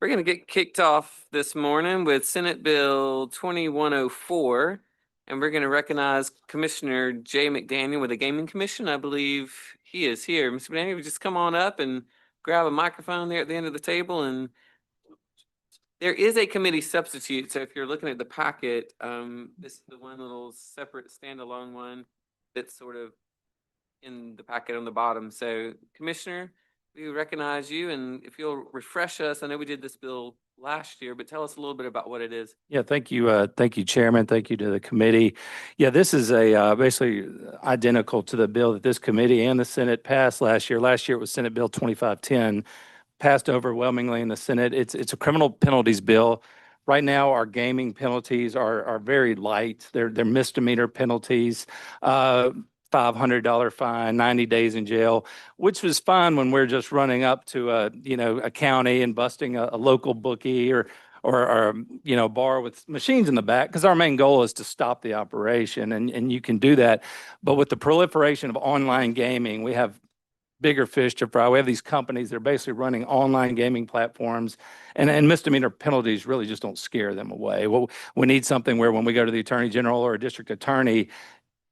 We're going to get kicked off this morning with Senate Bill 2104, and we're going to recognize Commissioner Jay McDaniel with the Gaming Commission. I believe he is here. Mr. McDaniel, just come on up and grab a microphone there at the end of the table. And there is a committee substitute, so if you're looking at the packet, this is the one little separate standalone one that's sort of in the packet on the bottom. So, Commissioner, we recognize you, and if you'll refresh us, I know we did this bill last year, but tell us a little bit about what it is. Yeah, thank you. Thank you, Chairman. Thank you to the committee. Yeah, this is a basically identical to the bill that this committee and the Senate passed last year. Last year it was Senate Bill 2510, passed overwhelmingly in the Senate. It's a criminal penalties bill. Right now, our gaming penalties are very light. They're misdemeanor penalties. $500 fine, 90 days in jail, which was fine when we're just running up to a county and busting a local bookie or bar with machines in the back, because our main goal is to stop the operation, and you can do that. But with the proliferation of online gaming, we have bigger fish to fry. We have these companies that are basically running online gaming platforms, and misdemeanor penalties really just don't scare them away. Well, we need something where when we go to the attorney general or a district attorney,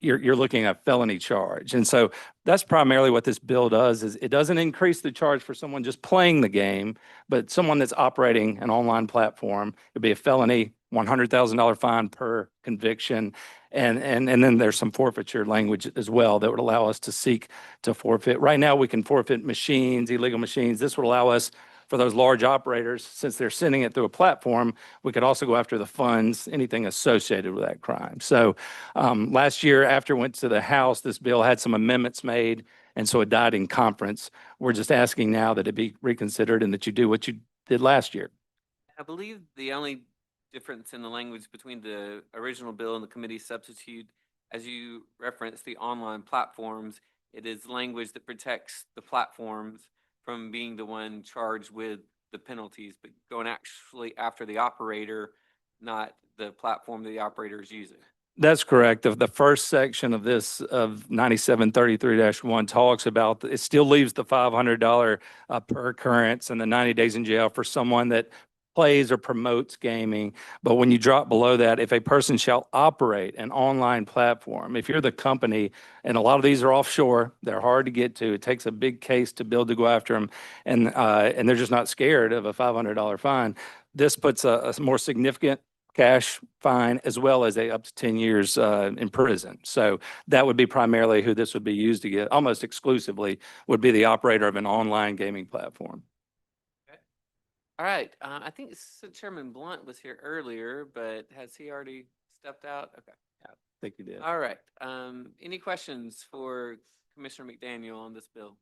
you're looking at a felony charge. And so that's primarily what this bill does. Is it doesn't increase the charge for someone just playing the game, but someone that's operating an online platform. It'd be a felony, $100,000 fine per conviction. And then there's some forfeiture language as well that would allow us to seek to forfeit. Right now, we can forfeit machines, illegal machines. This would allow us, for those large operators, since they're sending it through a platform, we could also go after the funds, anything associated with that crime. So last year, after it went to the House, this bill had some amendments made, and so it died in conference. We're just asking now that it be reconsidered and that you do what you did last year. I believe the only difference in the language between the original bill and the committee substitute, as you referenced the online platforms, it is language that protects the platforms from being the one charged with the penalties, but going actually after the operator, not the platform that the operator is using. That's correct. The first section of this, of 9733-1, talks about, it still leaves the $500 per occurrence and the 90 days in jail for someone that plays or promotes gaming. But when you drop below that, if a person shall operate an online platform, if you're the company, and a lot of these are offshore, they're hard to get to. It takes a big case to build to go after them, and they're just not scared of a $500 fine. This puts a more significant cash fine as well as up to 10 years in prison. So that would be primarily who this would be used to get, almost exclusively, would be the operator of an online gaming platform. All right. I think Chairman Blunt was here earlier, but has he already stepped out? Okay. Yeah, I think he did. All right. Any questions for Commissioner McDaniel on this bill?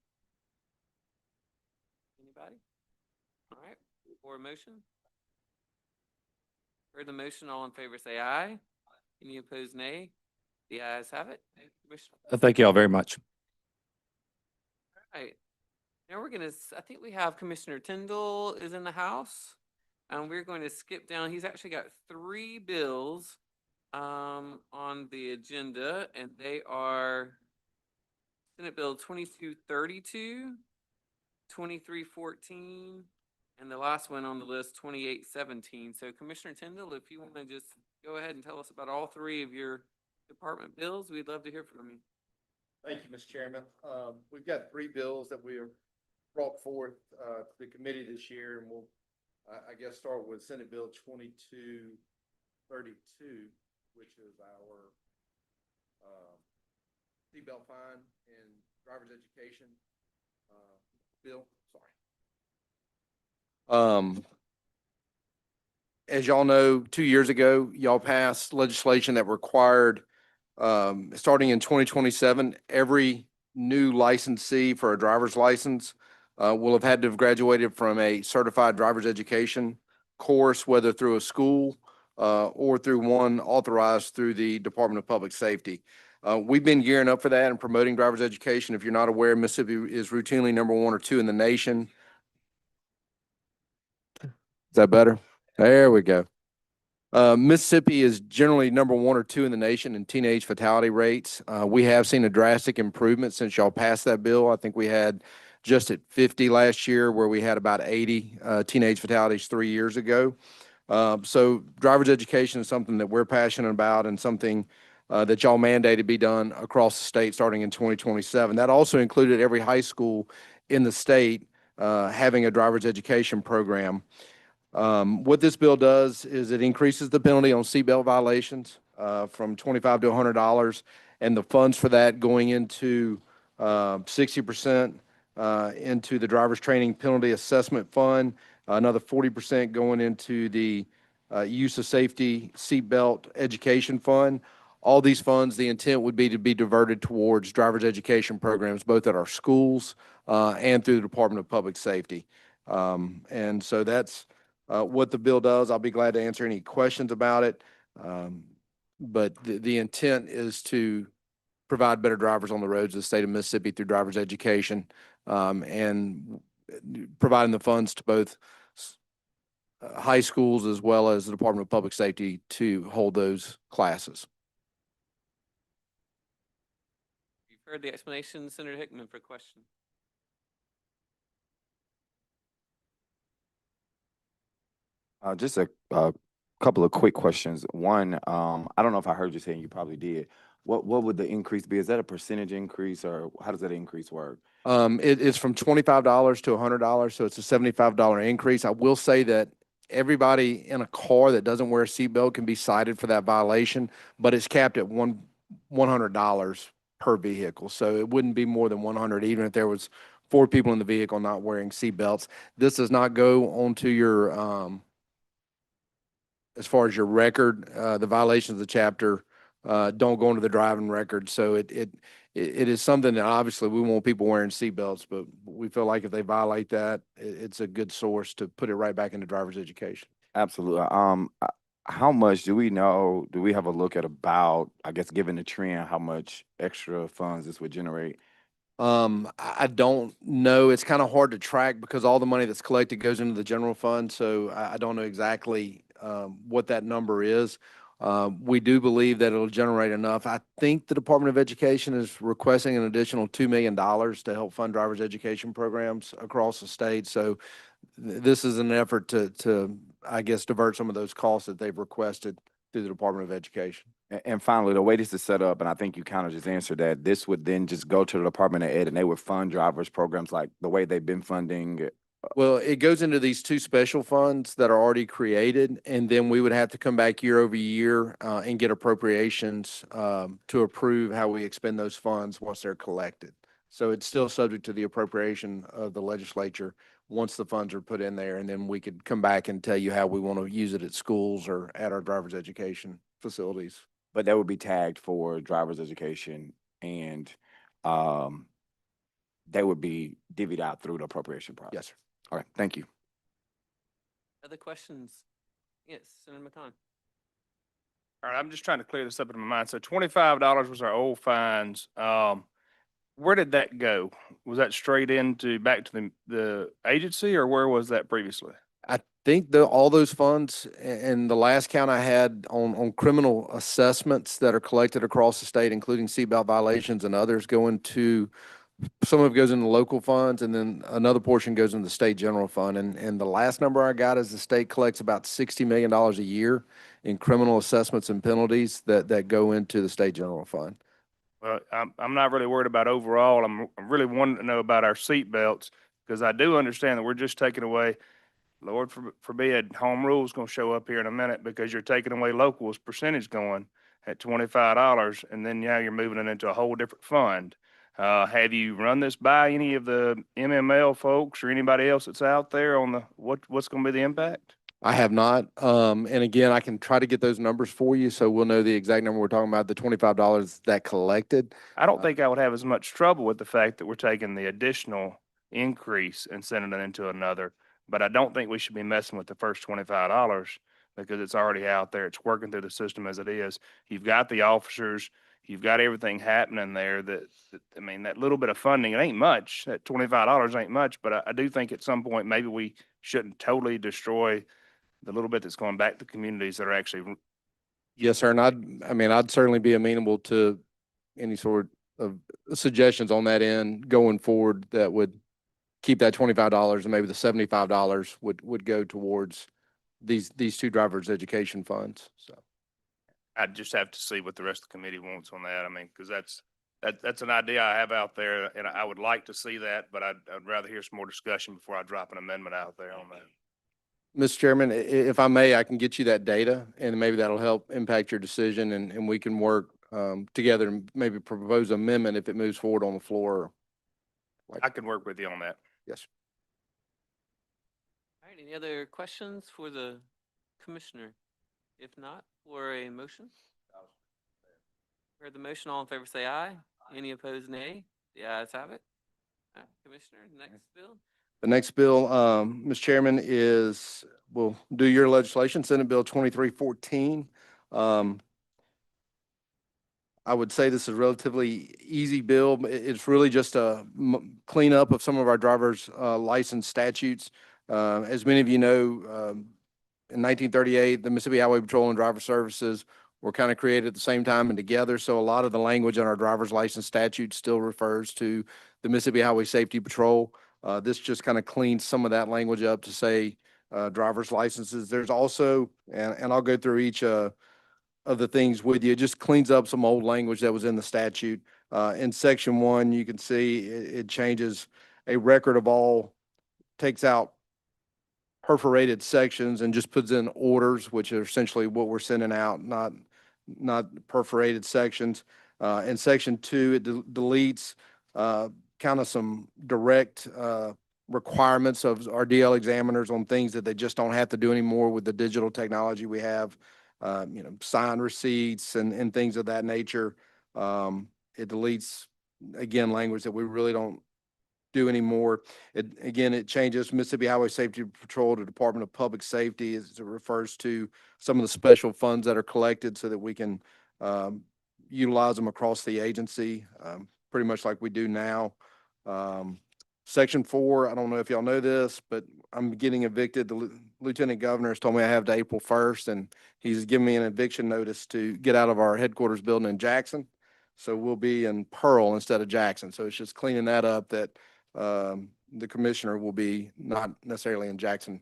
Anybody? All right. For a motion? For the motion, all in favor say aye. Any opposed, nay? The ayes have it. Thank you all very much. All right. Now I think we have Commissioner Tyndall is in the house. We're going to skip down. He's actually got 3 bills on the agenda, and they are Senate Bill 2232, 2314, and the last one on the list, 2817. So Commissioner Tyndall, if you want to just go ahead and tell us about all 3 of your department bills, we'd love to hear from you. Thank you, Mr. Chairman. We've got 3 bills that we are brought forth to the committee this year, and we'll, I guess, start with Senate Bill 2232, which is our seatbelt fine and driver's education bill. Sorry. As y'all know, 2 years ago, y'all passed legislation that required, starting in 2027, every new licensee for a driver's license will have had to have graduated from a certified driver's education course, whether through a school or through one authorized through the Department of Public Safety. We've been gearing up for that and promoting driver's education. If you're not aware, Mississippi is routinely number 1 or 2 in the nation. Is that better? There we go. Mississippi is generally number 1 or 2 in the nation in teenage fatality rates. We have seen a drastic improvement since y'all passed that bill. I think we had just at 50 last year, where we had about 80 teenage fatalities 3 years ago. So driver's education is something that we're passionate about and something that y'all mandated be done across the state starting in 2027. That also included every high school in the state having a driver's education program. What this bill does is it increases the penalty on seatbelt violations from $25 to $100, and the funds for that going into 60% into the driver's training penalty assessment fund, another 40% going into the use of safety seatbelt education fund. All these funds, the intent would be to be diverted towards driver's education programs, both at our schools and through the Department of Public Safety. And so that's what the bill does. I'll be glad to answer any questions about it. But the intent is to provide better drivers on the roads of the state of Mississippi through driver's education, and providing the funds to both high schools as well as the Department of Public Safety to hold those classes. You've heard the explanation, Senator Hickman, for question. Just a couple of quick questions. One, I don't know if I heard you saying, you probably did. What would the increase be? Is that a percentage increase, or how does that increase work? It's from $25 to $100, so it's a $75 increase. I will say that everybody in a car that doesn't wear a seatbelt can be cited for that violation, but it's capped at $100 per vehicle. So it wouldn't be more than 100, even if there was 4 people in the vehicle not wearing seatbelts. This does not go onto your, as far as your record, the violations of the chapter don't go into the driving record. So it is something that obviously we want people wearing seatbelts, but we feel like if they violate that, it's a good source to put it right back into driver's education. Absolutely. How much do we know? Do we have a look at about, I guess, given the trend, how much extra funds this would generate? I don't know. It's kind of hard to track because all the money that's collected goes into the general fund. So I don't know exactly what that number is. We do believe that it'll generate enough. I think the Department of Education is requesting an additional $2 million to help fund driver's education programs across the state. So this is an effort to, I guess, divert some of those costs that they've requested through the Department of Education. And finally, the way this is set up, and I think you kind of just answered that, this would then just go to the Department of Ed and they would fund drivers programs like the way they've been funding. Well, it goes into these 2 special funds that are already created, and then we would have to come back year over year and get appropriations to approve how we expend those funds once they're collected. So it's still subject to the appropriation of the legislature once the funds are put in there, and then we could come back and tell you how we want to use it at schools or at our driver's education facilities. But that would be tagged for driver's education, and they would be divvied out through the appropriation process. Yes, sir. All right, thank you. Other questions? Yes, Senator McCon. All right, I'm just trying to clear this up in my mind. So $25 was our old fines. Where did that go? Was that straight into back to the agency, or where was that previously? I think all those funds, and the last count I had on criminal assessments that are collected across the state, including seatbelt violations and others, go into, some of it goes into local funds, and then another portion goes into the state general fund. And the last number I got is the state collects about $60 million a year in criminal assessments and penalties that go into the state general fund. Well, I'm not really worried about overall. I'm really wanting to know about our seat belts, because I do understand that we're just taking away, Lord forbid, home rule is going to show up here in a minute, because you're taking away locals percentage going at $25, and then now you're moving it into a whole different fund. Have you run this by any of the MML folks or anybody else that's out there on what's going to be the impact? I have not. And again, I can try to get those numbers for you, so we'll know the exact number we're talking about, the $25 that collected. I don't think I would have as much trouble with the fact that we're taking the additional increase and sending it into another, but I don't think we should be messing with the first $25 because it's already out there. It's working through the system as it is. You've got the officers, you've got everything happening there I mean, that little bit of funding, it ain't much. That $25 ain't much, but I do think at some point, maybe we shouldn't totally destroy the little bit that's going back to communities that are actually. Yes, sir. And I'd certainly be amenable to any sort of suggestions on that end going forward that would keep that $25 and maybe the $75 would go towards these two drivers' education funds, so. I'd just have to see what the rest of the committee wants on that. I mean, because that's an idea I have out there, and I would like to see that, but I'd rather hear some more discussion before I drop an amendment out there on that. Mr. Chairman, if I may, I can get you that data and maybe that'll help impact your decision and we can work together and maybe propose amendment if it moves forward on the floor. I can work with you on that. Yes. All right, any other questions for the commissioner? If not, for a motion? Heard the motion, all in favor say aye. Any opposed, nay. The ayes have it. All right, Commissioner, next bill. The next bill, Mr. Chairman, we'll do your legislation, Senate Bill 2314. I would say this is a relatively easy bill. It's really just a cleanup of some of our driver's license statutes. As many of you know, in 1938, the Mississippi Highway Patrol and Driver Services were kind of created at the same time and together. So a lot of the language on our driver's license statute still refers to the Mississippi Highway Safety Patrol. This just kind of cleans some of that language up to say driver's licenses. There's also, and I'll go through each of the things with you. It just cleans up some old language that was in the statute. In section 1, you can see it changes a record of all, takes out perforated sections and just puts in orders, which are essentially what we're sending out, not perforated sections. In section 2, it deletes kind of some direct requirements of our DL examiners on things that they just don't have to do anymore with the digital technology we have. Sign receipts and things of that nature. It deletes, again, language that we really don't do anymore. It changes Mississippi Highway Safety Patrol to Department of Public Safety as it refers to some of the special funds that are collected so that we can utilize them across the agency, pretty much like we do now. Section 4, I don't know if y'all know this, but I'm getting evicted. The Lieutenant Governor has told me I have to April 1st, and he's given me an eviction notice to get out of our headquarters building in Jackson. So we'll be in Pearl instead of Jackson. So it's just cleaning that up, that the commissioner will be not necessarily in Jackson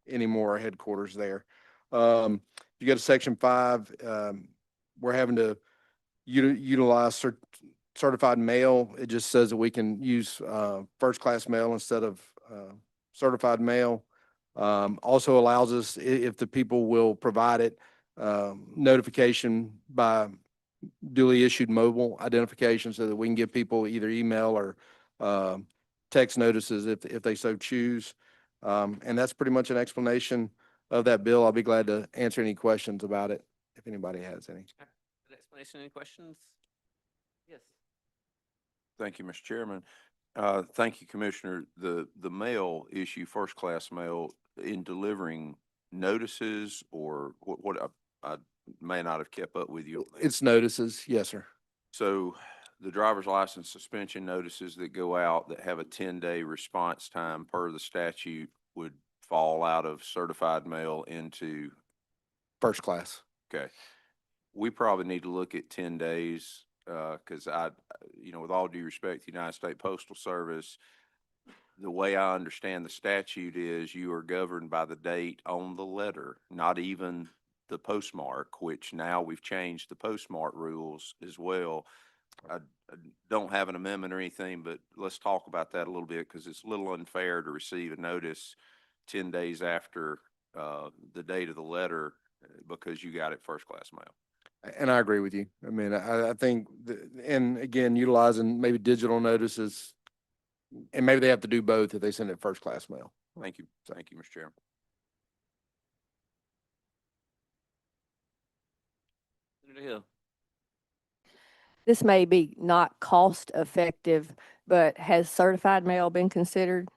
anymore, our headquarters there. You go to section 5, we're having to utilize certified mail. It just says that we can use first class mail instead of certified mail. Also allows us, if the people will provide it, notification by duly issued mobile identification so that we can give people either email or text notices if they so choose. And that's pretty much an explanation of that bill. I'll be glad to answer any questions about it if anybody has any. Good explanation, any questions? Yes. Thank you, Mr. Chairman. Thank you, Commissioner. The mail issue, first class mail, in delivering notices or what I may not have kept up with you. It's notices, yes, sir. So the driver's license suspension notices that go out that have a 10-day response time per the statute would fall out of certified mail into, First class. okay. We probably need to look at 10 days. Cause with all due respect, the United States Postal Service, the way I understand the statute is you are governed by the date on the letter, not even the postmark, which now we've changed the postmark rules as well. I don't have an amendment or anything, but let's talk about that a little bit because it's a little unfair to receive a notice 10 days after the date of the letter because you got it first class mail. And I agree with you. I mean, I think, and again, utilizing maybe digital notices, and maybe they have to do both if they send it first class mail. Thank you. Thank you, Mr. Chairman. Senator Hill. This may be not cost effective, but has certified mail been considered?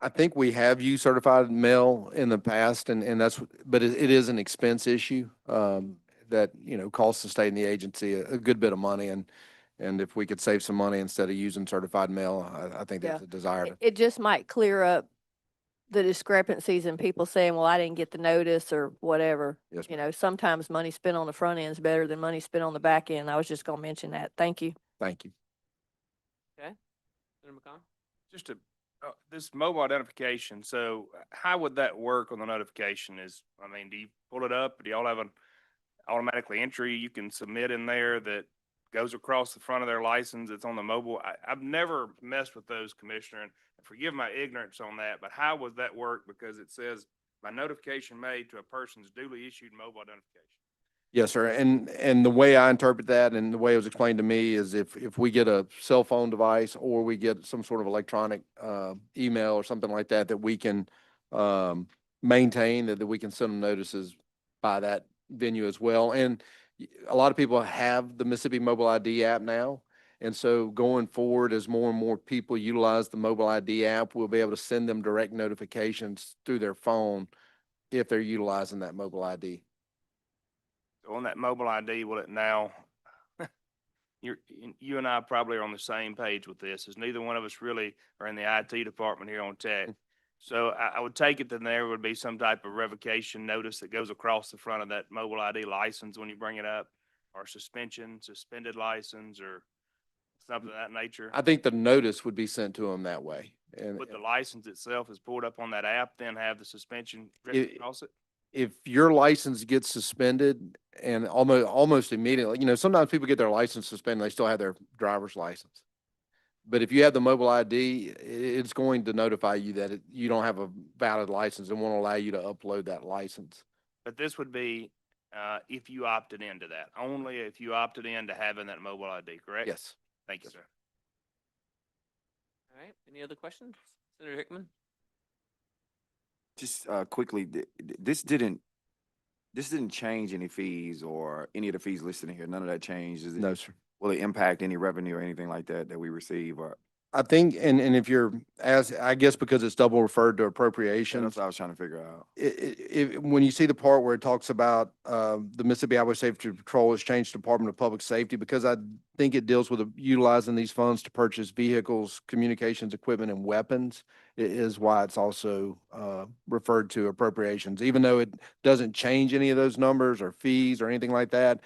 I think we have used certified mail in the past and that's, but it is an expense issue, that, costs the state and the agency a good bit of money. And if we could save some money instead of using certified mail, I think that's Yeah. a desire. It just might clear up the discrepancies and people saying, well, I didn't get the notice or whatever. Yes, ma'am. Sometimes money spent on the front end is better than money spent on the back end. I was just gonna mention that. Thank you. Thank you. Okay. Senator McConnell. Just to This mobile identification, so how would that work on the notification do you pull it up? Do y'all have an automatically entry you can submit in there that goes across the front of their license? It's on the mobile. I've never messed with those, Commissioner, and forgive my ignorance on that, but how would that work? Because it says by notification made to a person's duly issued mobile identification. Yes, sir. And the way I interpret that and the way it was explained to me is if we get a cell phone device or we get some sort of electronic email or something like that, that we can maintain, that we can send them notices by that venue as well. And a lot of people have the Mississippi Mobile ID app now. And so going forward, as more and more people utilize the mobile ID app, we'll be able to send them direct notifications through their phone if they're utilizing that mobile ID. So on that mobile ID, will it now, you and I probably are on the same page with this, as neither one of us really are in the IT department here on tech. So I would take it that there would be some type of revocation notice that goes across the front of that mobile ID license when you bring it up, or suspended license, or something of that nature. I think the notice would be sent to them that way. And But the license itself is pulled up on that app, then have the suspension written across it? if your license gets suspended and almost immediately, sometimes people get their license suspended, they still have their driver's license. But if you have the mobile ID, it's going to notify you that you don't have a valid license and won't allow you to upload that license. But this would be, if you opted into that, only if you opted into having that mobile ID, correct? Yes. Thank you, sir. All right, any other questions? Senator Hickman? Just quickly, this didn't change any fees or any of the fees listed in here. None of that changed. Is it, No, sir. will it impact any revenue or anything like that we receive? Or I think, and if I guess because it's double referred to yeah, appropriations, that's what I was trying to figure out. when you see the part where it talks about the Mississippi Highway Safety Patrol has changed Department of Public Safety, because I think it deals with utilizing these funds to purchase vehicles, communications equipment, and weapons, is why it's also referred to appropriations, even though it doesn't change any of those numbers or fees or anything like that.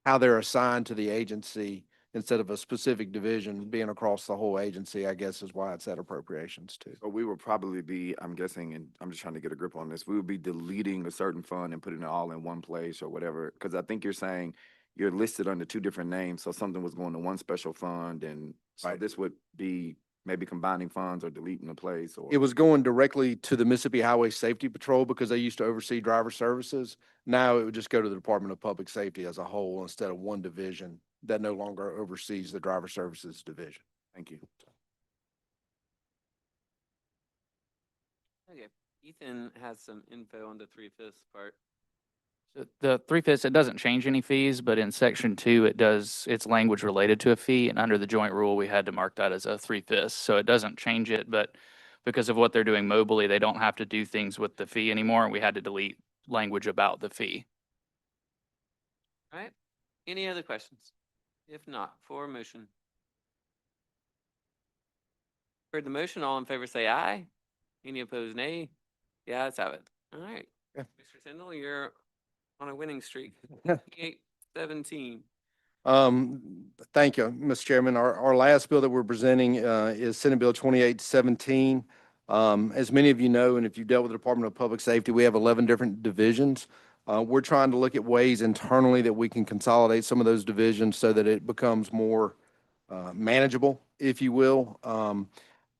How they're assigned to the agency instead of a specific division being across the whole agency, I guess is why it's at appropriations too. So we would probably be, I'm guessing, and I'm just trying to get a grip on this, we would be deleting a certain fund and putting it all in one place or whatever. Because I think you're saying you're listed under two different names. So something was going to one special fund, and so Right. this would be maybe combining funds or deleting a place, or It was going directly to the Mississippi Highway Safety Patrol because they used to oversee driver services. Now it would just go to the Department of Public Safety as a whole instead of one division that no longer oversees the driver services division. Thank you. Okay, Ethan has some info on the 3/5 part. So the 3/5, it doesn't change any fees, but in section 2, it's language related to a fee, and under the joint rule, we had to mark that as a 3/5. So it doesn't change it, but because of what they're doing mobily, they don't have to do things with the fee anymore, and we had to delete language about the fee. All right, any other questions? If not, for a motion. Heard the motion, all in favor say aye. Any opposed, nay? Yeah, let's have it. All right. Yeah. Mr. Tindall, you're on a winning streak. 8-17. Thank you, Mr. Chairman. Our last bill that we're presenting is Senate Bill 2817. As many of you know, and if you've dealt with the Department of Public Safety, we have 11 different divisions. We're trying to look at ways internally that we can consolidate some of those divisions so that it becomes more manageable, if you will.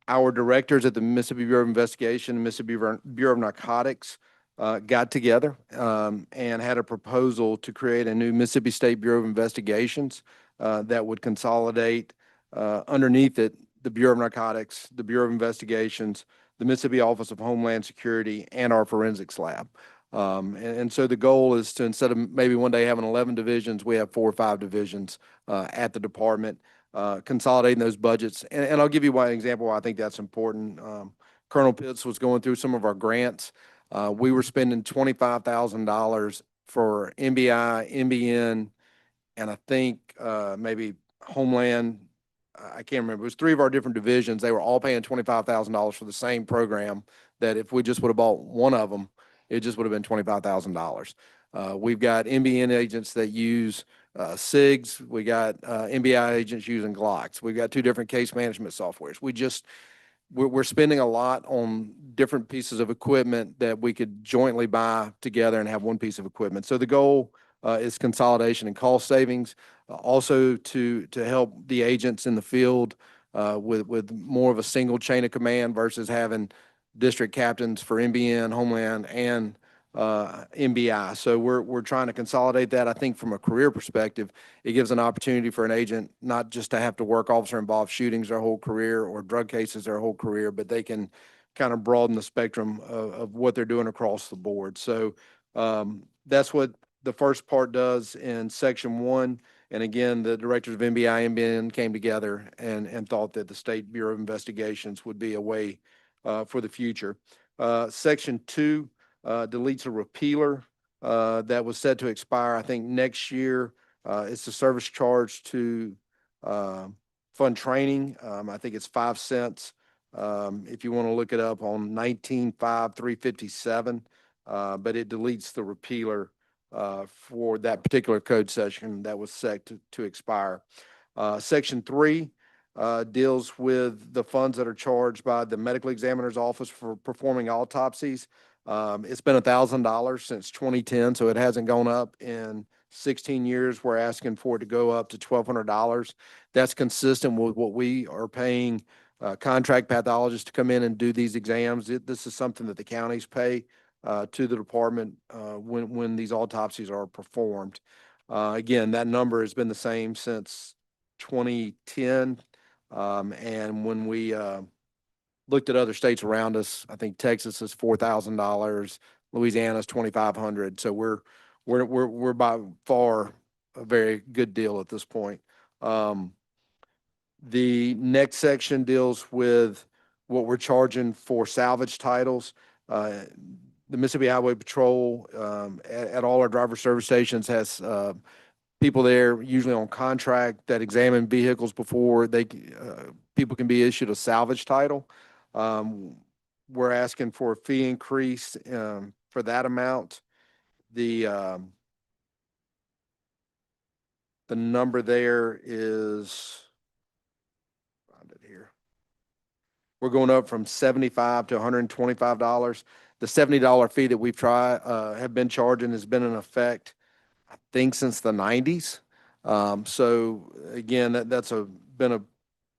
Our directors at the Mississippi Bureau of Investigation, Mississippi Bureau of Narcotics, got together and had a proposal to create a new Mississippi State Bureau of Investigations that would consolidate underneath it the Bureau of Narcotics, the Bureau of Investigations, the Mississippi Office of Homeland Security, and our forensics lab. And so the goal is to, instead of maybe one day having 11 divisions, we have 4 or 5 divisions at the department, consolidating those budgets. And I'll give you one example why I think that's important. Colonel Pitts was going through some of our grants. We were spending $25,000 for NBI, NBN, and I think maybe Homeland. I can't remember. It was 3 of our different divisions. They were all paying $25,000 for the same program, that if we just would have bought one of them, it just would have been $25,000. We've got NBN agents that use SIGs. We got NBI agents using Glocks. We've got 2 different case management softwares. we're spending a lot on different pieces of equipment that we could jointly buy together and have one piece of equipment. So the goal is consolidation and cost savings, also to help the agents in the field with more of a single chain of command versus having district captains for NBN, Homeland, and MBI. So we're trying to consolidate that. I think from a career perspective, it gives an opportunity for an agent not just to have to work officer-involved shootings their whole career or drug cases their whole career, but they can kind of broaden the spectrum of what they're doing across the board. So that's what the first part does in section 1. And again, the directors of NBI and NBN came together and thought that the State Bureau of Investigations would be a way for the future. Section 2 deletes a repealer that was set to expire, I think, next year. It's the service charge to fund training. I think it's 5 cents. If you want to look it up on 19.5.357, but it deletes the repealer for that particular code section that was set to expire. Section 3 deals with the funds that are charged by the medical examiner's office for performing autopsies. It's been $1,000 since 2010, so it hasn't gone up in 16 years. We're asking for it to go up to $1,200. That's consistent with what we are paying contract pathologists to come in and do these exams. This is something that the counties pay to the department when these autopsies are performed. Again, that number has been the same since 2010. And when we looked at other states around us, I think Texas is $4,000, Louisiana's $2,500. So we're by far a very good deal at this point. The next section deals with what we're charging for salvage titles. The Mississippi Highway Patrol at all our driver service stations has people there, usually on contract, that examine vehicles before they people can be issued a salvage title. We're asking for a fee increase for that amount. The number there is, find it here. We're going up from $75 to $125. The $70 fee that we've have been charging has been in effect, I think, since the 90s. So again, that's been a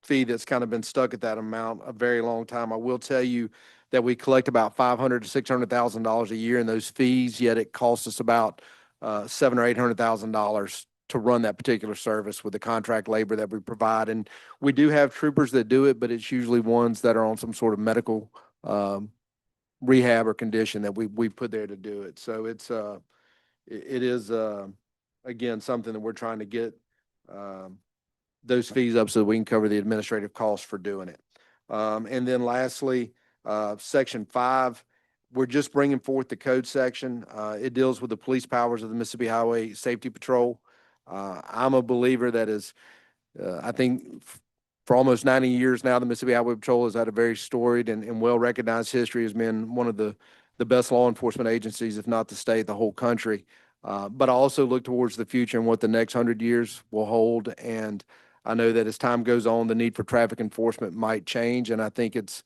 fee that's kind of been stuck at that amount a very long time. I will tell you that we collect about $500,000 to $600,000 a year in those fees, yet it costs us about $700,000 or $800,000 to run that particular service with the contract labor that we provide. And we do have troopers that do it, but it's usually ones that are on some sort of medical rehab or condition that we put there to do it. So it is again something that we're trying to get those fees up so that we can cover the administrative costs for doing it. And then lastly, section 5, we're just bringing forth the code section. It deals with the police powers of the Mississippi Highway Safety Patrol. I'm a believer that is, I think for almost 90 years now, the Mississippi Highway Patrol has had a very storied and well-recognized history, has been one of the best law enforcement agencies, if not the state, the whole country. But I also look towards the future and what the next 100 years will hold. And I know that as time goes on, the need for traffic enforcement might change. And I think it's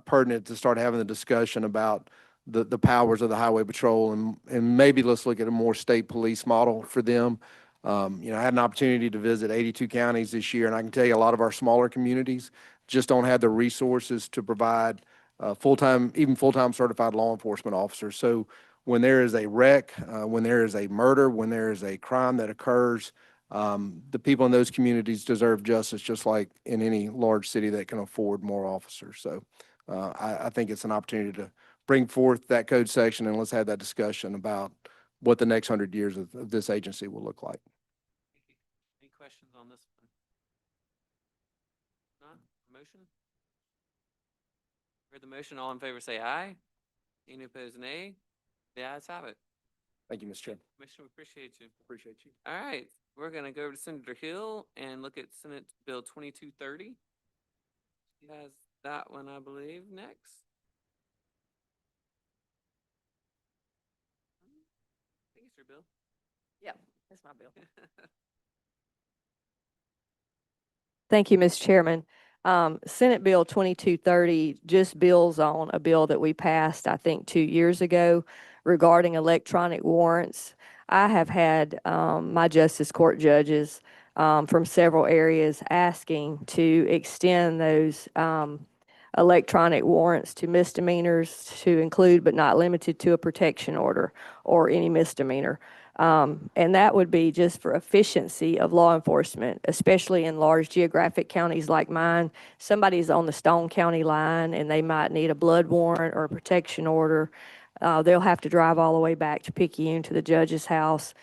pertinent to start having the discussion about the powers of the Highway Patrol and maybe let's look at a more state police model for them. I had an opportunity to visit 82 counties this year, and I can tell you a lot of our smaller communities just don't have the resources to provide full-time certified law enforcement officers. So when there is a wreck, when there is a murder, when there is a crime that occurs, the people in those communities deserve justice, just like in any large city that can afford more officers. So I think it's an opportunity to bring forth that code section, and let's have that discussion about what the next 100 years of this agency will look like. Any questions on this one? Not motion? Heard the motion, all in favor say aye. Any opposed, nay. The ayes have it. Thank you, Mr. Chairman. Commissioner, we appreciate you. Appreciate you. All right, we're gonna go over to Senator Hill and look at Senate Bill 2230. He has that one, I believe, next. I think it's your bill. Yeah, that's my bill. Thank you, Ms. Chairman. Senate Bill 2230 just builds on a bill that we passed, I think, 2 years ago regarding electronic warrants. I have had my justice court judges from several areas asking to extend those electronic warrants to misdemeanors to include but not limited to a protection order or any misdemeanor. And that would be just for efficiency of law enforcement, especially in large geographic counties like mine. Somebody's on the Stone County line and they might need a blood warrant or a protection order. They'll have to drive all the way back to Picayune to the judge's house,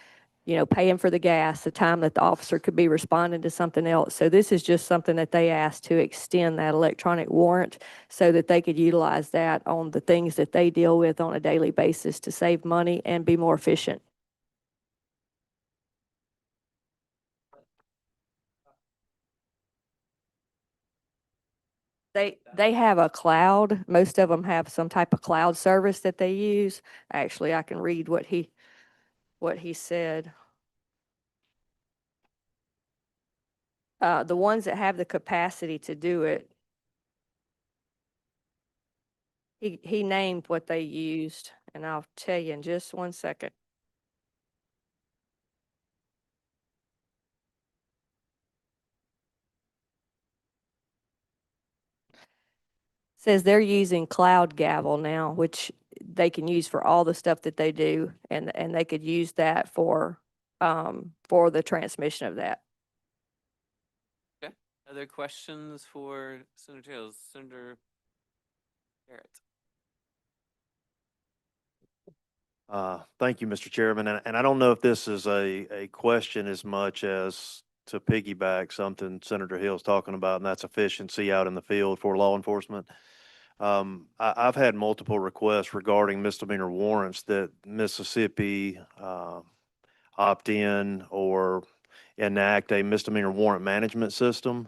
paying for the gas, the time that the officer could be responding to something else. So this is just something that they asked to extend that electronic warrant so that they could utilize that on the things that they deal with on a daily basis to save money and be more efficient. They have a cloud. Most of them have some type of cloud service that they use. Actually, I can read what he said. The ones that have the capacity to do it, he named what they used, and I'll tell you in just 1 second. Says they're using Cloud Gavel now, which they can use for all the stuff that they do, and they could use that for the transmission of that. Okay. Other questions for Senator Hills? Senator Garrett. Thank you, Mr. Chairman. And I don't know if this is a question as much as to piggyback something Senator Hill's talking about, and that's efficiency out in the field for law enforcement. I've had multiple requests regarding misdemeanor warrants that Mississippi opt in or enact a misdemeanor warrant management system.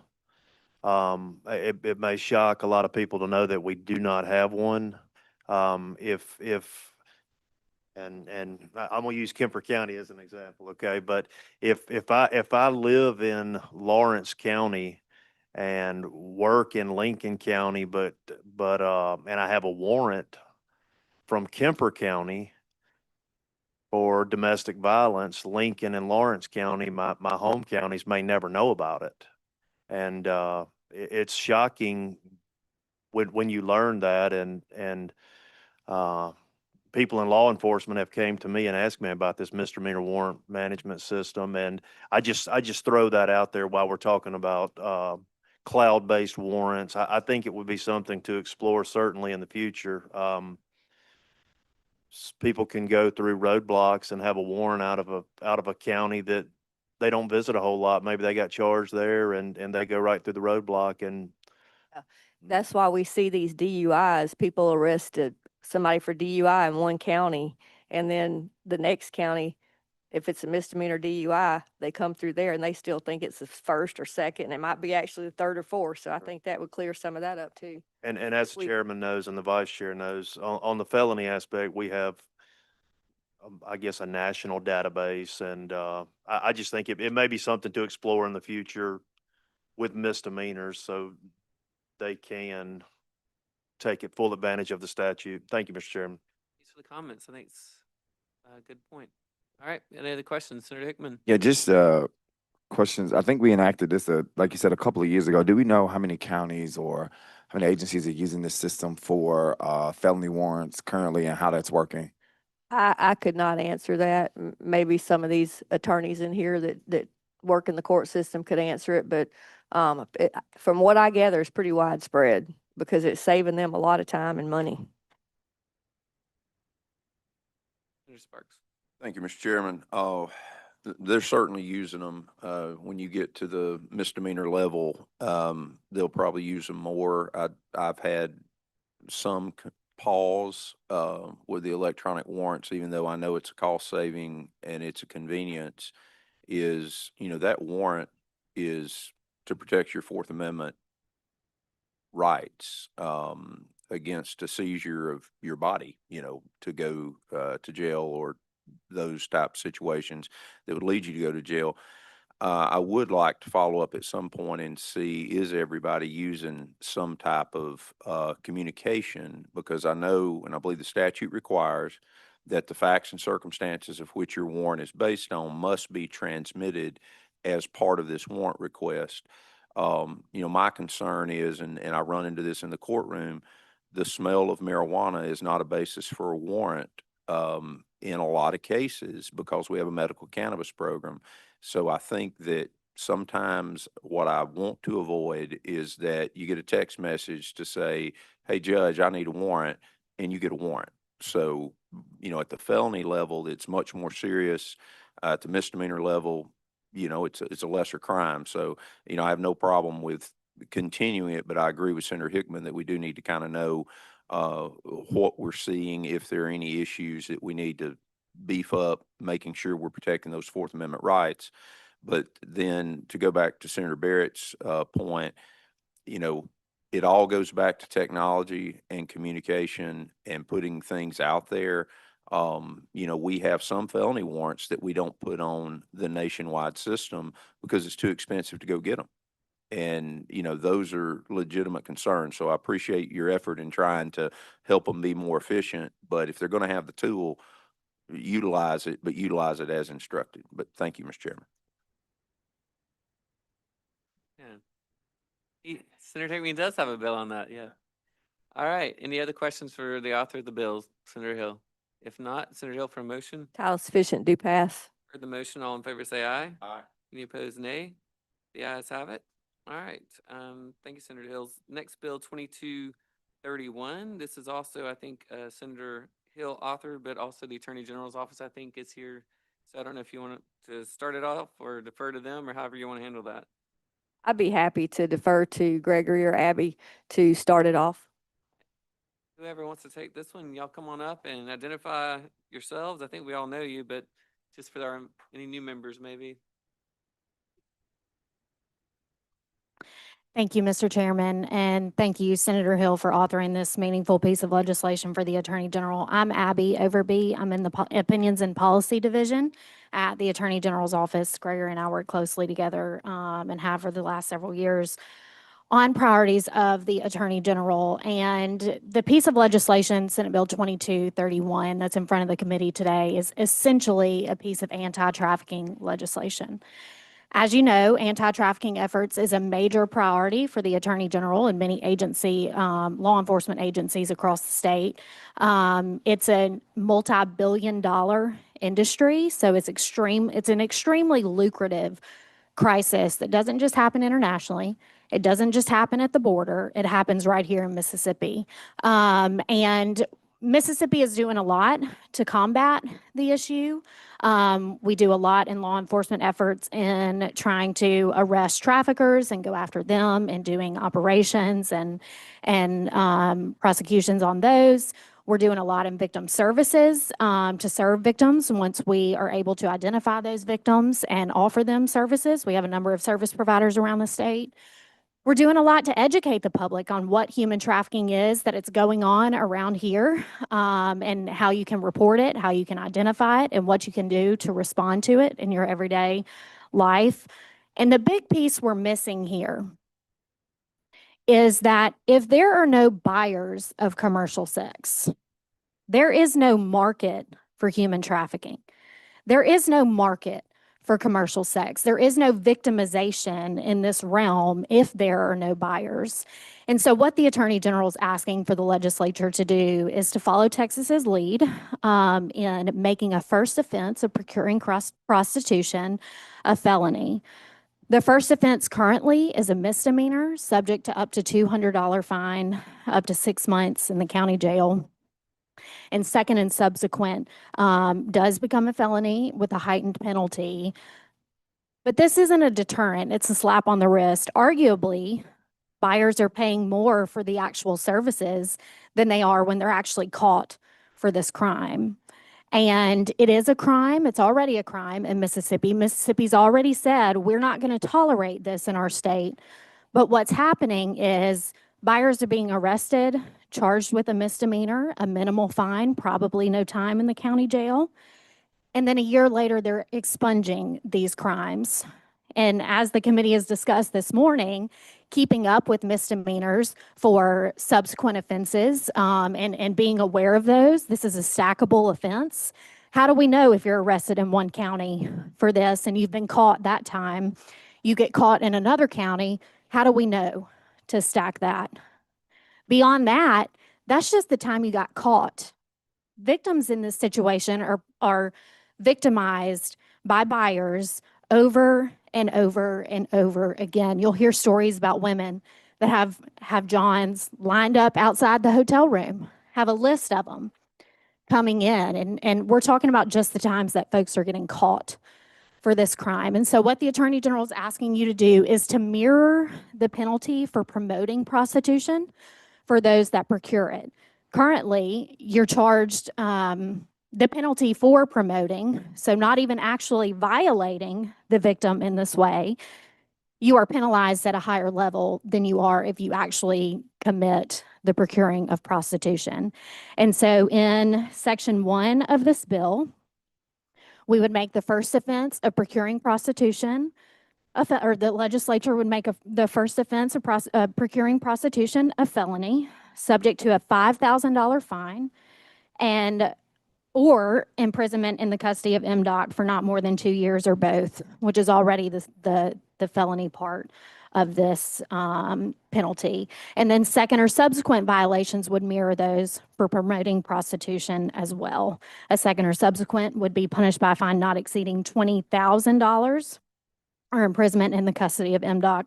It may shock a lot of people to know that we do not have one. And I'm gonna use Kemper County as an example, okay? But if I live in Lawrence County and work in Lincoln County, but and I have a warrant from Kemper County for domestic violence, Lincoln and Lawrence County, my home counties may never know about it. And it's shocking when you learn that, and people in law enforcement have came to me and asked me about this misdemeanor warrant management system. And I just throw that out there while we're talking about cloud-based warrants. I think it would be something to explore certainly in the future. People can go through roadblocks and have a warrant out of a county that they don't visit a whole lot. Maybe they got charged there and they go right through the roadblock. And That's why we see these DUIs, people arrested somebody for DUI in one county, and then the next county, if it's a misdemeanor DUI, they come through there and they still think it's the first or second, and it might be actually the third or fourth. So I think that would clear some of that up too. And as the chairman knows and the vice chair knows, on the felony aspect, we have, I guess, a national database. And I just think it may be something to explore in the future with misdemeanors so they can take it full advantage of the statute. Thank you, Mr. Chairman. Thanks for the comments. I think it's a good point. All right. Any other questions, Senator Hickman? Yeah, just questions. I think we enacted this, like you said, a couple of years ago. Do we know how many counties or how many agencies are using this system for felony warrants currently and how that's working? I could not answer that. Maybe some of these attorneys in here that work in the court system could answer it, but from what I gather, it's pretty widespread because it's saving them a lot of time and money. Senator Sparks. Thank you, Mr. Chairman. They're certainly using them. When you get to the misdemeanor level, they'll probably use them more. I've had some pause with the electronic warrants, even though I know it's a cost saving and it's a convenience, is, that warrant is to protect your Fourth Amendment rights against a seizure of your body, to go to jail or those type of situations that would lead you to go to jail. I would like to follow up at some point and see, is everybody using some type of communication? Because I know, and I believe the statute requires that the facts and circumstances of which your warrant is based on must be transmitted as part of this warrant request. My concern is, and I run into this in the courtroom, the smell of marijuana is not a basis for a warrant in a lot of cases because we have a medical cannabis program. So I think that sometimes what I want to avoid is that you get a text message to say, hey, Judge, I need a warrant, and you get a warrant. So, at the felony level, it's much more serious. At the misdemeanor level, it's a lesser crime. So, I have no problem with continuing it, but I agree with Senator Hickman that we do need to kind of know what we're seeing, if there are any issues that we need to beef up, making sure we're protecting those Fourth Amendment rights. But then to go back to Senator Barrett's point, it all goes back to technology and communication and putting things out there. We have some felony warrants that we don't put on the nationwide system because it's too expensive to go get them. And, those are legitimate concerns. So I appreciate your effort in trying to help them be more efficient. But if they're going to have the tool, utilize it, but utilize it as instructed. But thank you, Mr. Chairman. Senator Hickman does have a bill on that, yeah. All right, any other questions for the author of the bills, Senator Hill? If not, Senator Hill for a motion. Title sufficient, do pass. For the motion, all in favor say aye. Aye. Any opposed, nay? The ayes have it. All right, thank you, Senator Hills. Next bill, 2231. This is also, I think, Senator Hill authored, but also the Attorney General's office, I think, is here. So I don't know if you want to start it off or defer to them or however you want to handle that. I'd be happy to defer to Gregory or Abby to start it off. Whoever wants to take this one, y'all come on up and identify yourselves. I think we all know you, but just for any new members, maybe. Thank you, Mr. Chairman, and thank you, Senator Hill, for authoring this meaningful piece of legislation for the Attorney General. I'm Abby Overby. I'm in the Opinions and Policy Division at the Attorney General's office. Gregory and I work closely together and have for the last several years on priorities of the Attorney General. And the piece of legislation, Senate Bill 2231, that's in front of the committee today is essentially a piece of anti-trafficking legislation. As you know, anti-trafficking efforts is a major priority for the Attorney General and many law enforcement agencies across the state. It's a multi-billion-dollar industry, so it's an extremely lucrative crisis that doesn't just happen internationally. It doesn't just happen at the border. It happens right here in Mississippi. And Mississippi is doing a lot to combat the issue. We do a lot in law enforcement efforts in trying to arrest traffickers and go after them and doing operations and prosecutions on those. We're doing a lot in victim services to serve victims once we are able to identify those victims and offer them services. We have a number of service providers around the state. We're doing a lot to educate the public on what human trafficking is, that it's going on around here, and how you can report it, how you can identify it, and what you can do to respond to it in your everyday life. And the big piece we're missing here is that if there are no buyers of commercial sex, there is no market for human trafficking. There is no market for commercial sex. There is no victimization in this realm if there are no buyers. And so what the Attorney General is asking for the legislature to do is to follow Texas's lead in making a first offense of procuring prostitution a felony. The first offense currently is a misdemeanor, subject to up to $200 fine, up to 6 months in the county jail. And second and subsequent does become a felony with a heightened penalty. But this isn't a deterrent. It's a slap on the wrist. Arguably, buyers are paying more for the actual services than they are when they're actually caught for this crime. And it is a crime. It's already a crime in Mississippi. Mississippi's already said, we're not going to tolerate this in our state. But what's happening is buyers are being arrested, charged with a misdemeanor, a minimal fine, probably no time in the county jail. And then a year later, they're expunging these crimes. And as the committee has discussed this morning, keeping up with misdemeanors for subsequent offenses, and being aware of those, this is a stackable offense. How do we know if you're arrested in one county for this and you've been caught that time, you get caught in another county? How do we know to stack that? Beyond that, that's just the time you got caught. Victims in this situation are victimized by buyers over and over and over again. You'll hear stories about women that have Johns lined up outside the hotel room, have a list of them coming in. And we're talking about just the times that folks are getting caught for this crime. And so what the Attorney General is asking you to do is to mirror the penalty for promoting prostitution for those that procure it. Currently, you're charged the penalty for promoting, so not even actually violating the victim in this way. You are penalized at a higher level than you are if you actually commit the procuring of prostitution. And so in Section 1 of this bill, we would make the first offense of procuring prostitution, or the legislature would make the first offense of procuring prostitution a felony, subject to a $5,000 fine, and or imprisonment in the custody of MDOC for not more than 2 years, or both, which is already the felony part of this penalty. And then second or subsequent violations would mirror those for promoting prostitution as well. A second or subsequent would be punished by a fine not exceeding $20,000 or imprisonment in the custody of MDOC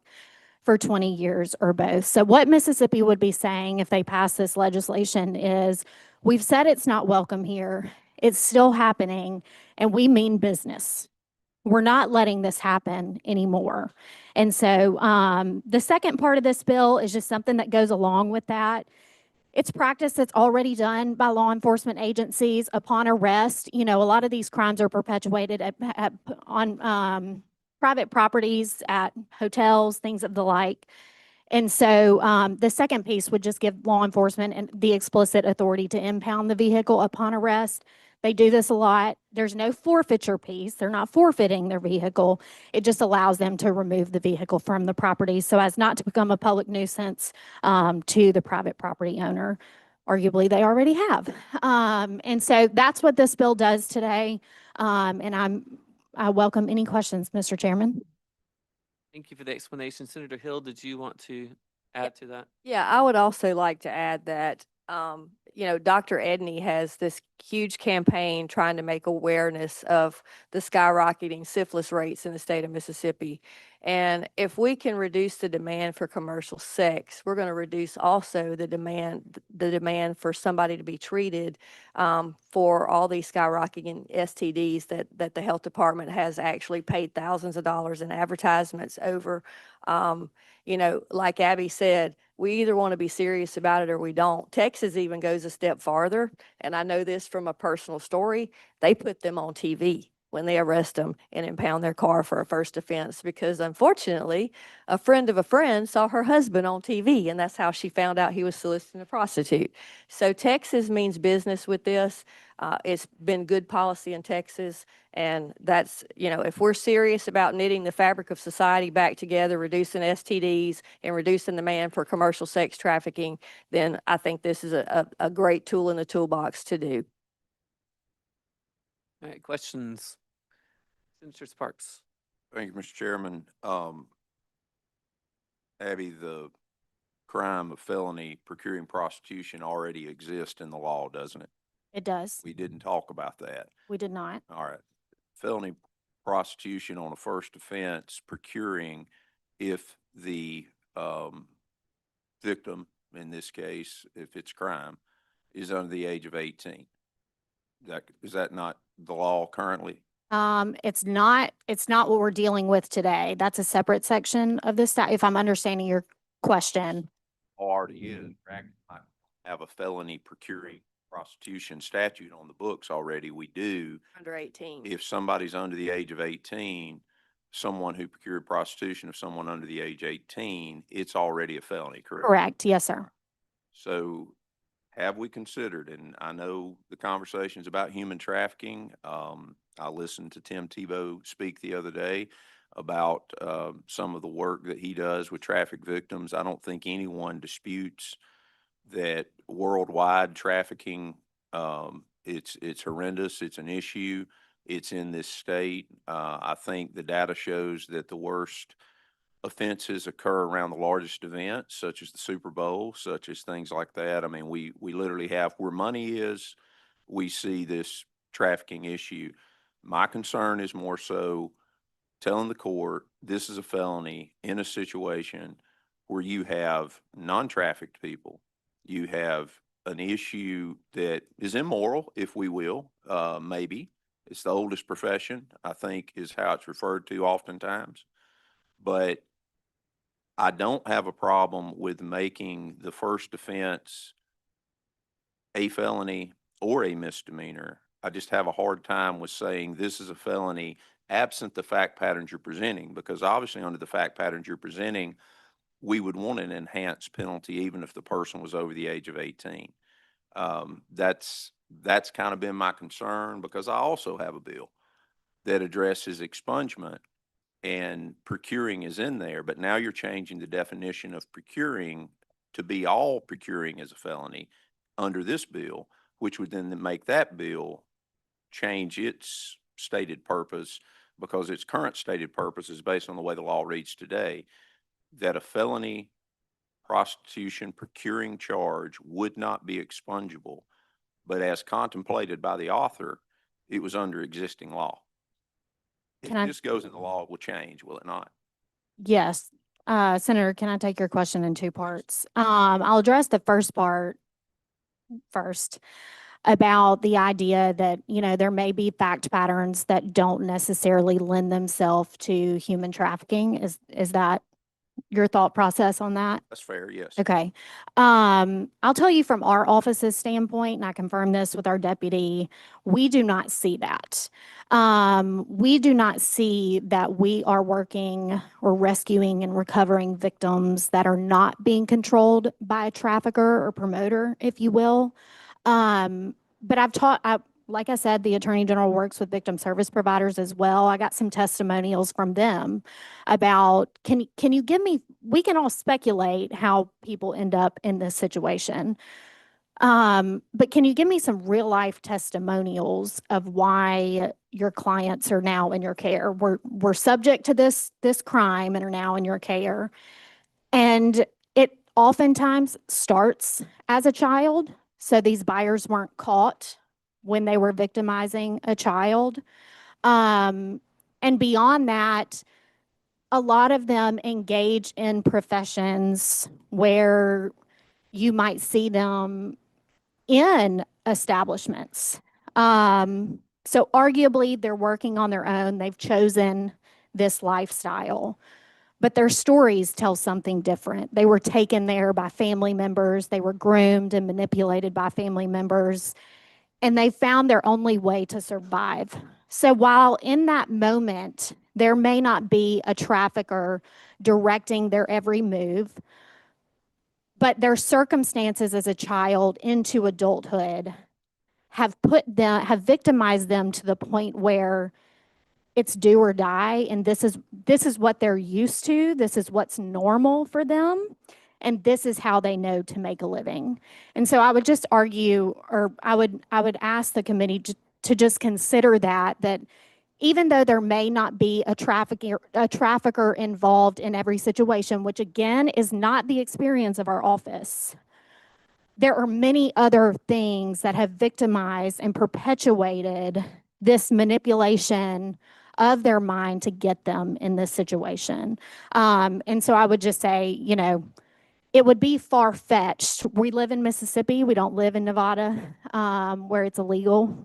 for 20 years, or both. So what Mississippi would be saying if they pass this legislation is, we've said it's not welcome here, it's still happening, and we mean business. We're not letting this happen anymore. And so the second part of this bill is just something that goes along with that. It's practice that's already done by law enforcement agencies upon arrest. You know, a lot of these crimes are perpetuated on private properties, at hotels, things of the like. And so the second piece would just give law enforcement and the explicit authority to impound the vehicle upon arrest. They do this a lot. There's no forfeiture piece. They're not forfeiting their vehicle. It just allows them to remove the vehicle from the property so as not to become a public nuisance to the private property owner. Arguably, they already have. And so that's what this bill does today. And I welcome any questions, Mr. Chairman. Thank you for the explanation. Senator Hill, did you want to add to that? Yeah, I would also like to add that, you know, Dr. Edney has this huge campaign trying to make awareness of the skyrocketing syphilis rates in the state of Mississippi. And if we can reduce the demand for commercial sex, we're going to reduce also the demand for somebody to be treated for all these skyrocketing STDs that the health department has actually paid thousands of dollars in advertisements over. You know, like Abby said, we either want to be serious about it or we don't. Texas even goes a step farther, and I know this from a personal story. They put them on TV when they arrest them and impound their car for a first offense, because unfortunately, a friend of a friend saw her husband on TV, and that's how she found out he was soliciting a prostitute. So Texas means business with this. It's been good policy in Texas, and that's, you know, if we're serious about knitting the fabric of society back together, reducing STDs and reducing the demand for commercial sex trafficking, then I think this is a great tool in the toolbox to do. All right, questions? Senator Sparks. Thank you, Mr. Chairman. Abby, the crime of felony procuring prostitution already exists in the law, doesn't it? It does. We didn't talk about that. We did not. All right. Felony prostitution on a first offense, procuring, if the victim, in this case, if it's crime, is under the age of 18. Is that not the law currently? It's not what we're dealing with today. That's a separate section of this, if I'm understanding your question. Already is. Might have a felony procuring prostitution statute on the books already. We do. Under 18. If somebody's under the age of 18, someone who procured prostitution of someone under the age 18, it's already a felony, correct? Correct. Yes, sir. So have we considered, and I know the conversations about human trafficking, I listened to Tim Tebow speak the other day, about some of the work that he does with traffic victims. I don't think anyone disputes that worldwide trafficking, it's horrendous. It's an issue. It's in this state. I think the data shows that the worst offenses occur around the largest events, such as the Super Bowl, such as things like that. I mean, we literally have where money is, we see this trafficking issue. My concern is more so telling the court this is a felony in a situation where you have non-trafficked people. You have an issue that is immoral, if we will, maybe. It's the oldest profession, I think, is how it's referred to oftentimes. But I don't have a problem with making the first offense a felony or a misdemeanor. I just have a hard time with saying this is a felony absent the fact patterns you're presenting, because obviously under the fact patterns you're presenting, we would want an enhanced penalty even if the person was over the age of 18. That's kind of been my concern, because I also have a bill that addresses expungement, and procuring is in there, but now you're changing the definition of procuring to be all procuring as a felony under this bill, which would then make that bill change its stated purpose, because its current stated purpose is based on the way the law reads today, that a felony prostitution procuring charge would not be expungible, but as contemplated by the author, it was under existing law. If this goes in the law, it will change, will it not? Yes. Senator, can I take your question in two parts? I'll address the first part first about the idea that, there may be fact patterns that don't necessarily lend themselves to human trafficking. Is that your thought process on that? That's fair, yes. Okay. I'll tell you from our office's standpoint, and I confirm this with our deputy, we do not see that. We do not see that we are working or rescuing and recovering victims that are not being controlled by a trafficker or promoter, if you will. But like I said, the Attorney General works with victim service providers as well. I got some testimonials from them about, can you give me, we can all speculate how people end up in this situation. But can you give me some real life testimonials of why your clients are now in your care? We're subject to this crime and are now in your care. And it oftentimes starts as a child. So these buyers weren't caught when they were victimizing a child. And beyond that, a lot of them engage in professions where you might see them in establishments. So arguably they're working on their own. They've chosen this lifestyle, but their stories tell something different. They were taken there by family members. They were groomed and manipulated by family members, and they found their only way to survive. So while in that moment, there may not be a trafficker directing their every move, but their circumstances as a child into adulthood have victimized them to the point where it's do or die, and this is what they're used to. This is what's normal for them, and this is how they know to make a living. And so I would just argue, or I would ask the committee to just consider that even though there may not be a trafficker involved in every situation, which again is not the experience of our office, there are many other things that have victimized and perpetuated this manipulation of their mind to get them in this situation. And so I would just say, it would be far-fetched. We live in Mississippi. We don't live in Nevada, where it's legal.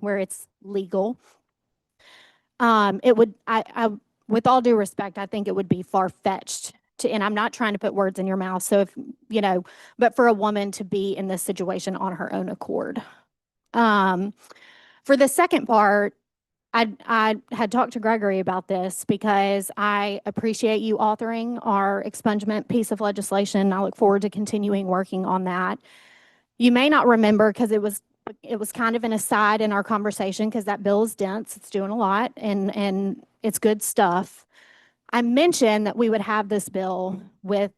With all due respect, I think it would be far-fetched and I'm not trying to put words in your mouth. So but for a woman to be in this situation on her own accord. For the second part, I had talked to Gregory about this because I appreciate you authoring our expungement piece of legislation. I look forward to continuing working on that. You may not remember because it was kind of an aside in our conversation because that bill is dense. It's doing a lot and it's good stuff. I mentioned that we would have this bill with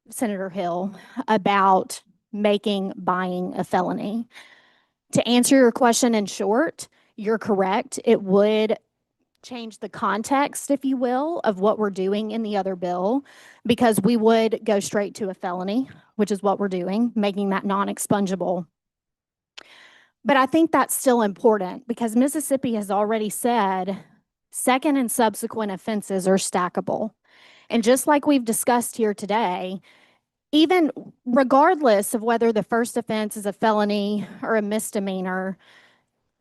Senator Hill about making buying a felony. To answer your question in short, you're correct. It would change the context, if you will, of what we're doing in the other bill, because we would go straight to a felony, which is what we're doing, making that non-expungible. But I think that's still important because Mississippi has already said second and subsequent offenses are stackable. And just like we've discussed here today, even regardless of whether the first offense is a felony or a misdemeanor,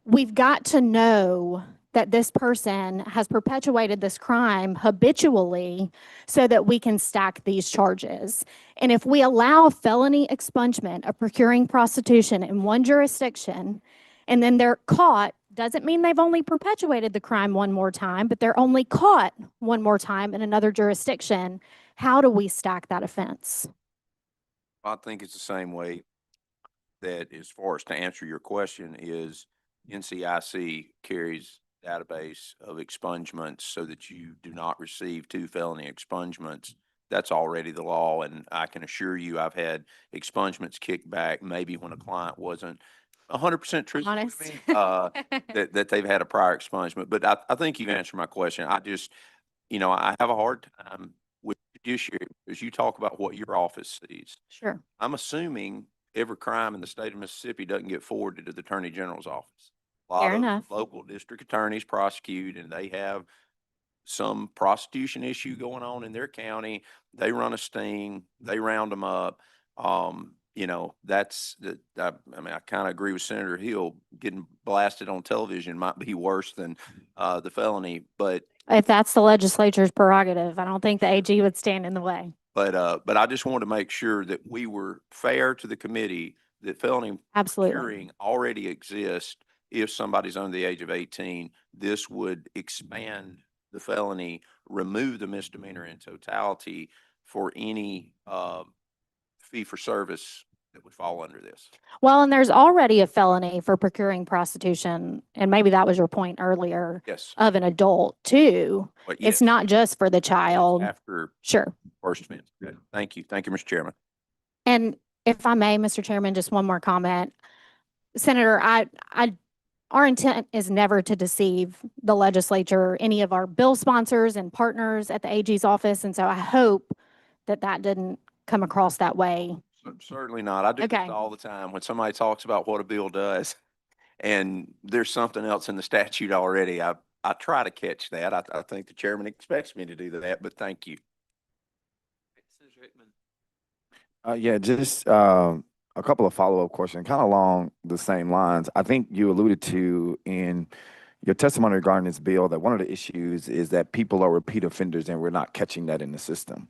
we've got to know that this person has perpetuated this crime habitually so that we can stack these charges. And if we allow felony expungement of procuring prostitution in one jurisdiction and then they're caught, doesn't mean they've only perpetuated the crime one more time, but they're only caught one more time in another jurisdiction. How do we stack that offense? I think it's the same way that, as far as to answer your question, is NCIC carries database of expungements so that you do not receive two felony expungements. That's already the law, and I can assure you I've had expungements kicked back maybe when a client wasn't 100% truthful Honest. with me, that they've had a prior expungement. But I think you answered my question. I just, I have a hard time with judiciary because you talk about what your office sees. Sure. I'm assuming every crime in the state of Mississippi doesn't get forwarded to the Attorney General's office. A lot Fair of enough. local district attorneys prosecute, and they have some prostitution issue going on in their county. They run a sting, they round them up. That's I mean, I kind of agree with Senator Hill. Getting blasted on television might be worse than the felony, but If that's the legislature's prerogative, I don't think the AG would stand in the way. But I just wanted to make sure that we were fair to the committee, that felony Absolutely. procuring already exists. If somebody's under the age of 18, this would expand the felony, remove the misdemeanor in totality for any fee for service that would fall under this. Well, and there's already a felony for procuring prostitution, and maybe that was your point earlier, Yes. of an adult too. But It's yes, not just for the child. after Sure. first offense. Okay. Thank you. Thank you, Mr. Chairman. And if I may, Mr. Chairman, just one more comment. Senator, our intent is never to deceive the legislature, any of our bill sponsors and partners at the AG's office. And so I hope that that didn't come across that way. Certainly not. I do Okay. this all the time when somebody talks about what a bill does and there's something else in the statute already. I try to catch that. I think the chairman expects me to do that, but thank you. Senator Hickman. Yeah, just a couple of follow-up questions, kind of along the same lines. I think you alluded to in your testimony regarding this bill that one of the issues is that people are repeat offenders and we're not catching that in the system.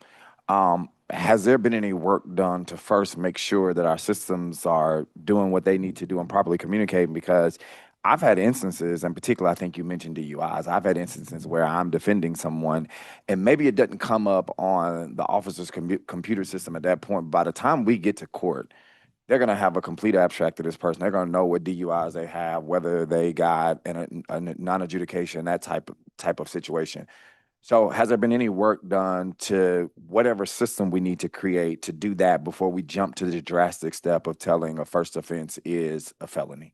Has there been any work done to first make sure that our systems are doing what they need to do and properly communicating? Because I've had instances, in particular, I think you mentioned DUIs. I've had instances where I'm defending someone and maybe it doesn't come up on the officer's computer system at that point. By the time we get to court, they're going to have a complete abstract of this person. They're going to know what DUIs they have, whether they got a non-adjudication, that type of situation. So has there been any work done to whatever system we need to create to do that before we jump to the drastic step of telling a first offense is a felony?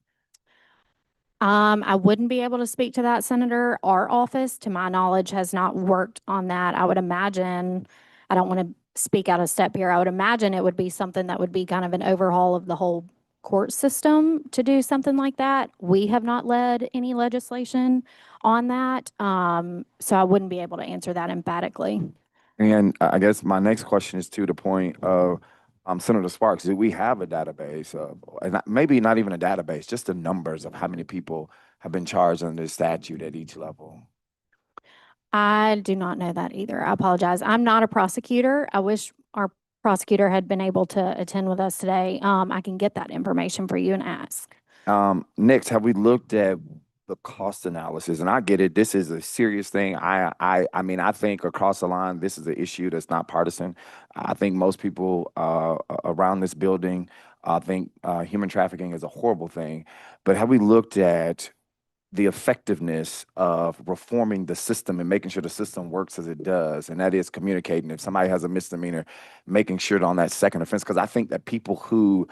I wouldn't be able to speak to that, Senator. Our office, to my knowledge, has not worked on that. I would imagine, I don't want to speak out of step here. I would imagine it would be something that would be kind of an overhaul of the whole court system to do something like that. We have not led any legislation on that. So I wouldn't be able to answer that emphatically. And I guess my next question is to the point of Senator Sparks. Do we have a database of, and maybe not even a database, just the numbers of how many people have been charged under the statute at each level? I do not know that either. I apologize. I'm not a prosecutor. I wish our prosecutor had been able to attend with us today. I can get that information for you and ask. Next, have we looked at the cost analysis? And I get it. This is a serious thing. I mean, I think across the line, this is an issue that's not partisan. I think most people around this building think human trafficking is a horrible thing. But have we looked at the effectiveness of reforming the system and making sure the system works as it does, and that is communicating. If somebody has a misdemeanor, making sure that on that second offense, because I think that people who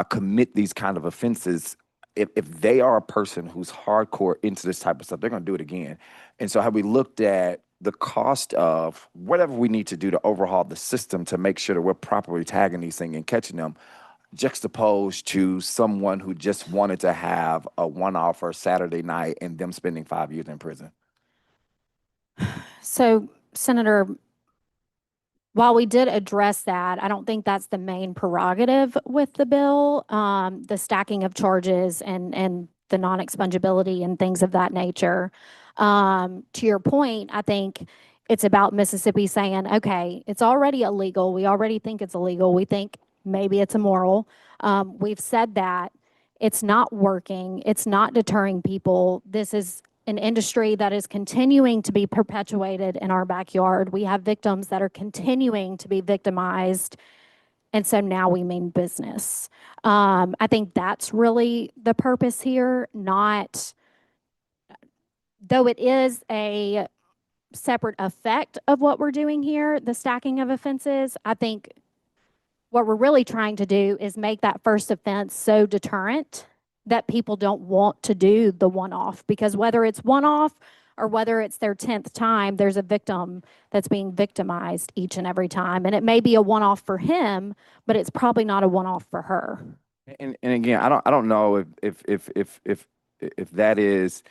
commit these kind of offenses, if they are a person who's hardcore into this type of stuff, they're going to do it again. And so have we looked at the cost of whatever we need to do to overhaul the system to make sure that we're properly tagging these things and catching them, juxtaposed to someone who just wanted to have a one-off or Saturday night and them spending 5 years in prison? So, Senator, while we did address that, I don't think that's the main prerogative with the bill, the stacking of charges and the non-expungibility and things of that nature. To your point, I think it's about Mississippi saying, okay, it's already illegal. We already think it's illegal. We think maybe it's immoral. We've said that. It's not working. It's not deterring people. This is an industry that is continuing to be perpetuated in our backyard. We have victims that are continuing to be victimized. And so now we mean business. I think that's really the purpose here, not, though it is a separate effect of what we're doing here, the stacking of offenses, I think what we're really trying to do is make that first offense so deterrent that people don't want to do the one-off, because whether it's one-off or whether it's their 10th time, there's a victim that's being victimized each and every time. And it may be a one-off for him, but it's probably not a one-off for her. And again, I don't know if that is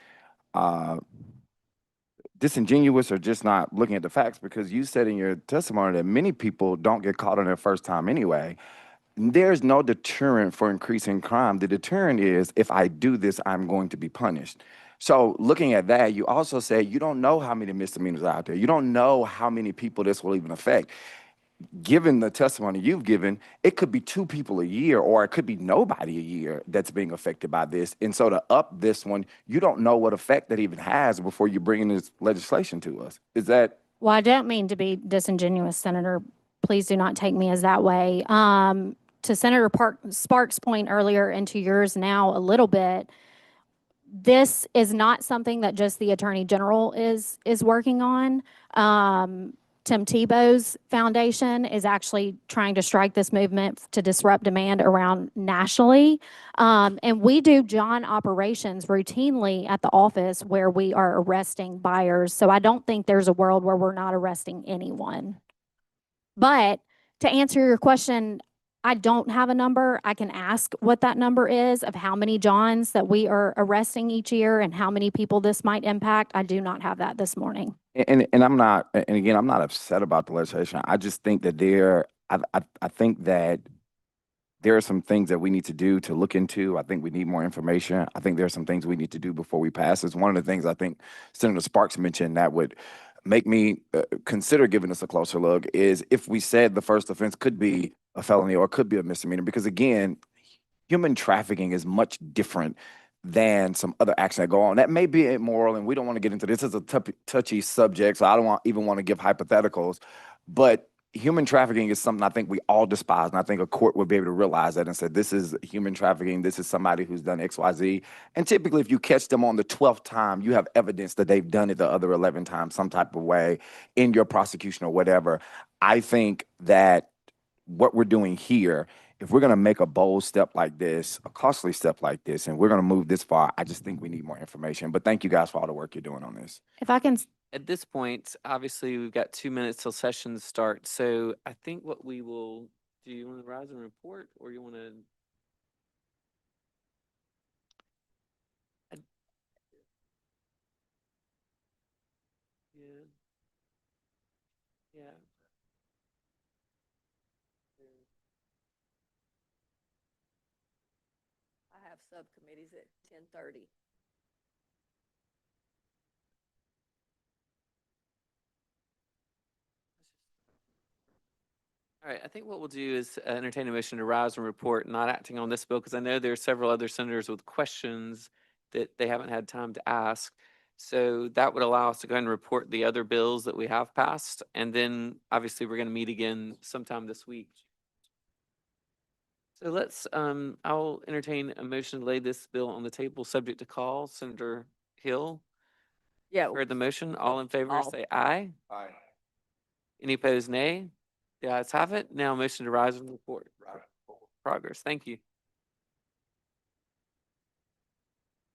disingenuous or just not looking at the facts, because you said in your testimony that many people don't get caught on their first time anyway. There's no deterrent for increasing crime. The deterrent is, if I do this, I'm going to be punished. So looking at that, you also say you don't know how many misdemeanors are out there. You don't know how many people this will even affect. Given the testimony you've given, it could be 2 people a year, or it could be nobody a year that's being affected by this. And so to up this one, you don't know what effect that even has before you're bringing this legislation to us. Is that? Well, I don't mean to be disingenuous, Senator. Please do not take me as that way. To Senator Sparks' point earlier, and to yours now a little bit, this is not something that just the Attorney General is working on. Tim Tebow's foundation is actually trying to strike this movement to disrupt demand around nationally. And we do John operations routinely at the office where we are arresting buyers. So I don't think there's a world where we're not arresting anyone. But to answer your question, I don't have a number. I can ask what that number is of how many Johns that we are arresting each year and how many people this might impact. I do not have that this morning. And I'm not, and again, I'm not upset about the legislation. I just think that I think that there are some things that we need to do to look into. I think we need more information. I think there are some things we need to do before we pass this. One of the things I think Senator Sparks mentioned that would make me consider giving us a closer look is if we said the first offense could be a felony or could be a misdemeanor, because again, human trafficking is much different than some other action that go on. That may be immoral, and we don't want to get into this. This is a touchy subject, so I don't even want to give hypotheticals. But human trafficking is something I think we all despise, and I think a court would be able to realize that and say, this is human trafficking, this is somebody who's done X, Y, Z. And typically, if you catch them on the 12th time, you have evidence that they've done it the other 11 times some type of way in your prosecution or whatever. I think that what we're doing here, if we're going to make a bold step like this, a costly step like this, and we're going to move this far, I just think we need more information. But thank you guys for all the work you're doing on this. If I can, At this point, obviously, we've got 2 minutes till sessions start. So I think what we will do, you want to rise and report, or you want to? Yeah. Yeah. I have subcommittees at 10:30. All right, I think what we'll do is entertain a motion to rise and report, not acting on this bill, because I know there are several other senators with questions that they haven't had time to ask. So that would allow us to go ahead and report the other bills that we have passed. And then obviously we're going to meet again sometime this week. So let's, I'll entertain a motion to lay this bill on the table, subject to call. Senator Hill. Yeah. Heard the motion. All in favor, All. say aye. Aye. Any opposed, nay? The ayes have it. Now motion to rise and report. Progress. Thank you.